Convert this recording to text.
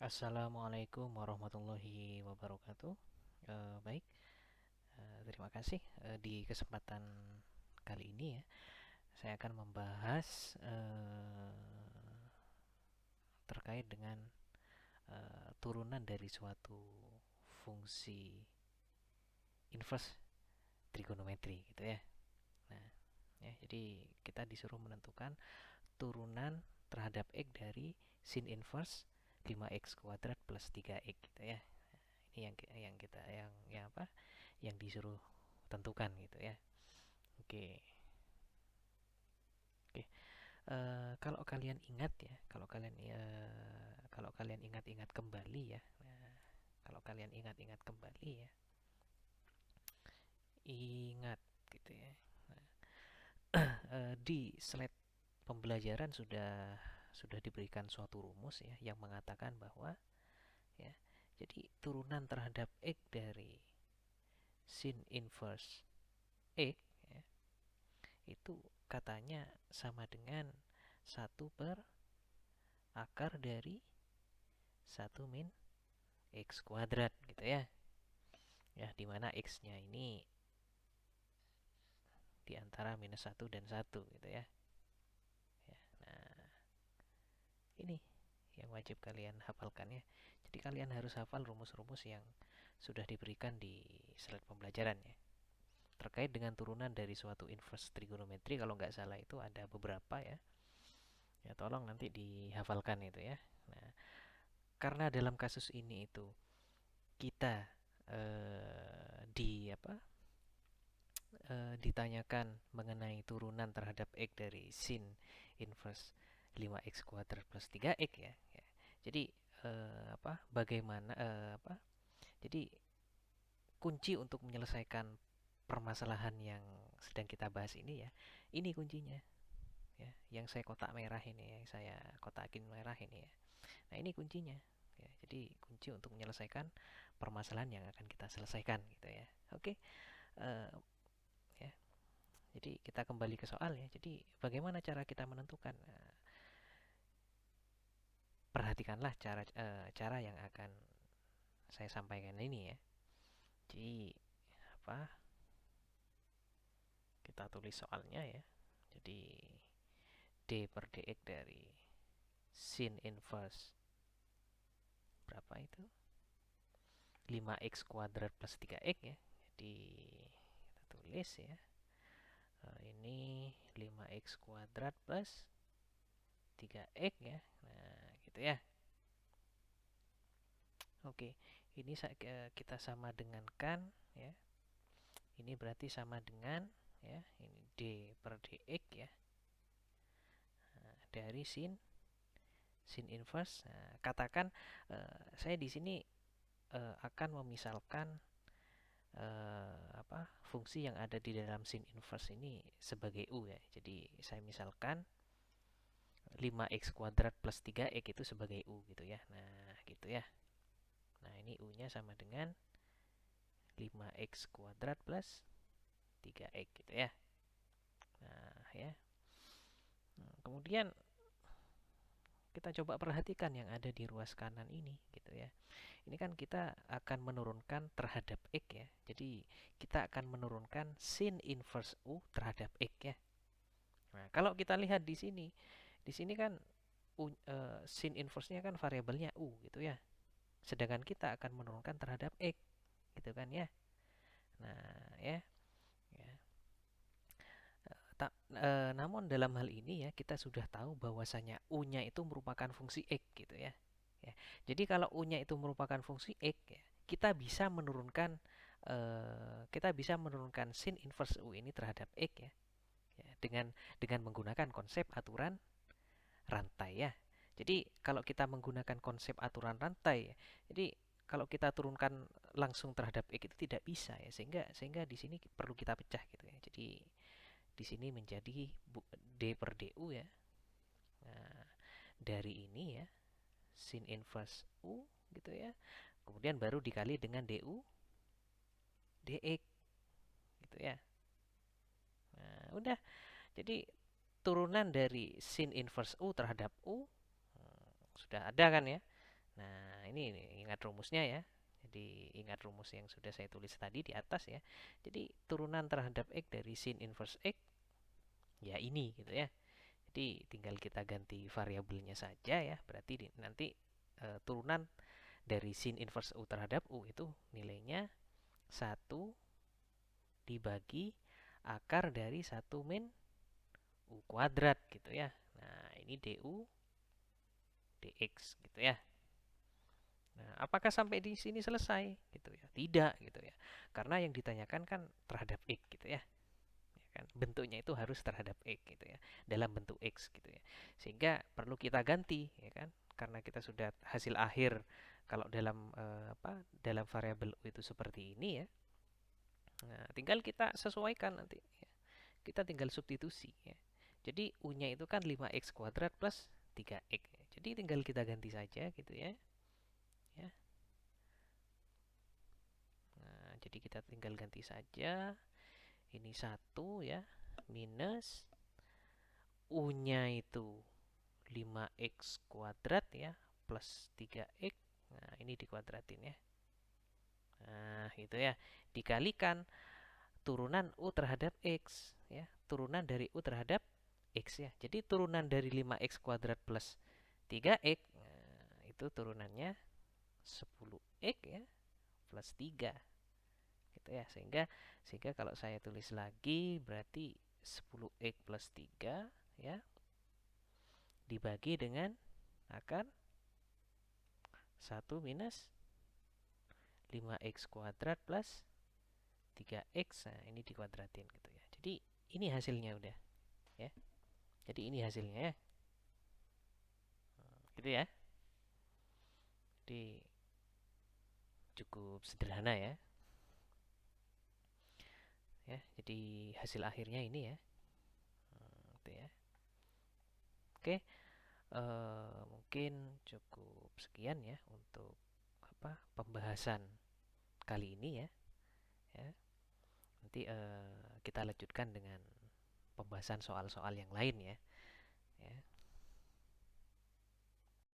Assalamualaikum warahmatullahi wabarakatuh. Baik, terima kasih. Di kesempatan kali ini ya, saya akan membahas terkait dengan turunan dari suatu fungsi inverse trigonometri gitu ya. Nah, ya, jadi kita disuruh menentukan turunan terhadap x dari sin inverse 5x kuadrat plus 3x gitu ya. Ini yang kita yang apa? Yang disuruh tentukan gitu ya. Oke. Oke. Kalau kalian ingat ya, kalau kalian ingat-ingat kembali ya. Kalau kalian ingat-ingat kembali ya. Ingat gitu ya. Di slide pembelajaran sudah diberikan suatu rumus ya yang mengatakan bahwa ya. Jadi turunan terhadap x dari sin inverse x ya, itu katanya sama dengan 1/akar dari 1 min x kuadrat gitu ya. Ya, dimana x-nya ini di antara -1 dan 1 gitu ya. Ya, nah, ini yang wajib kalian hafalkan ya. Jadi kalian harus hafal rumus-rumus yang sudah diberikan di slide pembelajaran ya. Terkait dengan turunan dari suatu inverse trigonometri, kalau nggak salah itu ada beberapa ya. Ya, tolong nanti dihafalkan itu ya. Nah, karena dalam kasus ini itu kita di apa ditanyakan mengenai turunan terhadap x dari sin inverse 5x kuadrat plus 3x ya. Ya. Jadi bagaimana Jadi kunci untuk menyelesaikan permasalahan yang sedang kita bahas ini ya. Ini kuncinya ya, yang saya kotak merah ini ya, saya kotakin merah ini ya. Nah, ini kuncinya. Ya, jadi kunci untuk menyelesaikan permasalahan yang akan kita selesaikan gitu ya. Oke. Uh, ya. Jadi kita kembali ke soal ya. Jadi bagaimana cara kita menentukan? Nah, perhatikanlah cara yang akan saya sampaikan ini ya. Jadi apa? Kita tulis soalnya ya. Jadi d per dx dari sin inverse berapa itu? 5x kuadrat plus 3x ya. Jadi kita tulis ya. Ini 5x kuadrat plus 3x ya. Nah, gitu ya. Oke, ini kita sama dengan kan ya. Ini berarti sama dengan ya, ini d per dx ya. Nah, dari sin inverse. Nah, katakan saya di sini akan memisalkan fungsi yang ada di dalam sin inverse ini sebagai u ya. Jadi saya misalkan 5x kuadrat plus 3x itu sebagai u gitu ya. Nah, gitu ya. Nah, ini u-nya sama dengan 5x kuadrat plus 3x gitu ya. Nah, ya. Kemudian kita coba perhatikan yang ada di ruas kanan ini gitu ya. Ini kan kita akan menurunkan terhadap x ya. Jadi kita akan menurunkan sin inverse u terhadap x ya. Nah, kalau kita lihat di sini kan sin inverse-nya kan variabelnya u gitu ya. Sedangkan kita akan menurunkan terhadap x gitu kan ya. Nah, ya. Ya. Namun dalam hal ini ya kita sudah tahu bahwasanya u-nya itu merupakan fungsi x gitu ya. Ya. Jadi kalau u-nya itu merupakan fungsi x ya, kita bisa menurunkan sin inverse u ini terhadap x ya. Ya, dengan menggunakan konsep aturan rantai ya. Jadi kalau kita menggunakan konsep aturan rantai ya, jadi kalau kita turunkan langsung terhadap x itu tidak bisa ya, sehingga di sini perlu kita pecah gitu ya. Jadi di sini menjadi d per du ya. Nah, dari ini ya sin inverse u gitu ya. Kemudian baru dikali dengan du dx gitu ya. Nah, udah. Jadi turunan dari sin inverse u terhadap u sudah ada kan ya. Nah, ini ingat rumusnya ya. Jadi ingat rumus yang sudah saya tulis tadi di atas ya. Jadi turunan terhadap X dari sin inverse X ya ini gitu ya. Jadi tinggal kita ganti variabelnya saja ya. Berarti nanti turunan dari sin inverse U terhadap U itu nilainya 1 dibagi akar dari 1 min U kuadrat gitu ya. Nah, ini DU dx gitu ya. Nah, apakah sampai di sini selesai gitu ya? Tidak gitu ya. Karena yang ditanyakan kan terhadap X gitu ya. Ya kan? Bentuknya itu harus terhadap X gitu ya. Dalam bentuk X gitu ya. Sehingga perlu kita ganti ya kan? Karena kita sudah hasil akhir kalau dalam dalam variabel U itu seperti ini ya. Nah, tinggal kita sesuaikan nanti ya. Kita tinggal substitusi ya. Jadi U-nya itu kan 5x kuadrat plus 3x. Jadi tinggal kita ganti saja gitu ya. Ya. Nah, jadi kita tinggal ganti saja. Ini 1 ya. Minus U-nya itu 5x kuadrat ya. Plus 3x. Nah, ini dikuadratin ya. Nah, itu ya. Dikalikan turunan U terhadap X ya. Turunan dari U terhadap X ya. Jadi turunan dari 5x kuadrat plus 3x. Nah, itu turunannya 10x ya. Plus 3 gitu ya, sehingga kalau saya tulis lagi berarti 10x plus 3 ya dibagi dengan akar 1 minus 5x kuadrat plus 3x. Nah, ini dikuadratin gitu ya. Jadi ini hasilnya udah ya. Jadi ini hasilnya ya. Gitu ya. Jadi cukup sederhana ya. Ya, jadi hasil akhirnya ini ya. Gitu ya. Oke, mungkin cukup sekian ya untuk pembahasan kali ini ya. Ya. Nanti kita lanjutkan dengan pembahasan soal-soal yang lain ya.